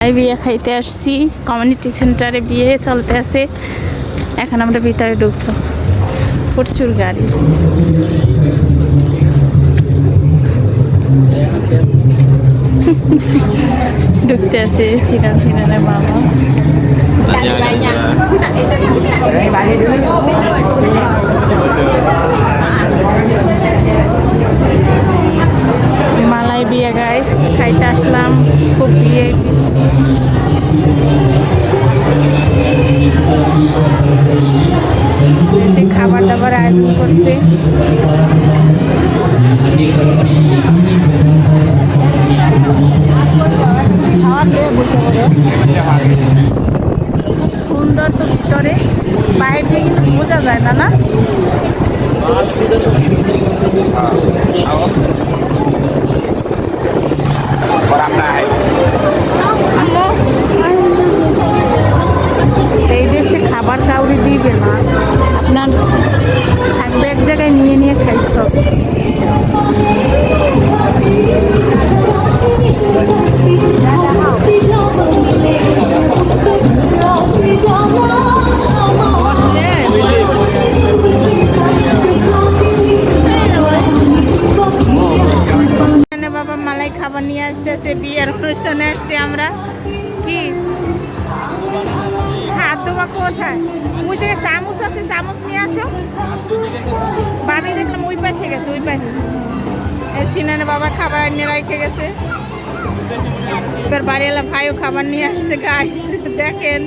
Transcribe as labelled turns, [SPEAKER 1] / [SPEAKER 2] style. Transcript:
[SPEAKER 1] বিয়ে খাইতে আসছি, কমিউনিটি সেন্টারে বিয়ে চলতে আছে। এখন আমরা ভিতরে ঢুকবো, প্রচুর গাড়ি। ঢুকতে আছে সিনানের মামা। মালাই বিয়ে গাইস খাইতে আসলাম, খুব বিয়ে খাবার দাবার আয়োজন করছে। সুন্দর তো ভিতরে, বাইরে দিয়ে কিন্তু বোঝা যায় না। এই দেশে খাবার কাউরি দিবে না, আপনার থাকবে এক জায়গায় নিয়ে নিয়ে খাইতে হবে। বাবা মালাই খাবার নিয়ে আসতেছে, বিয়ের অনুষ্ঠানে আসছি আমরা। কি হাত ধোয়া কোথায়? ওই জায়গায় চামচ আছে, চামচ নিয়ে আসো। বাবি দেখলাম ওই পাশে গেছে, ওই পাশে। এই সিনানে বাবা খাবার নিয়ে রেখে গেছে। এবার বাড়িওয়ালা ভাইও খাবার নিয়ে আসছে। গাছ দেখেন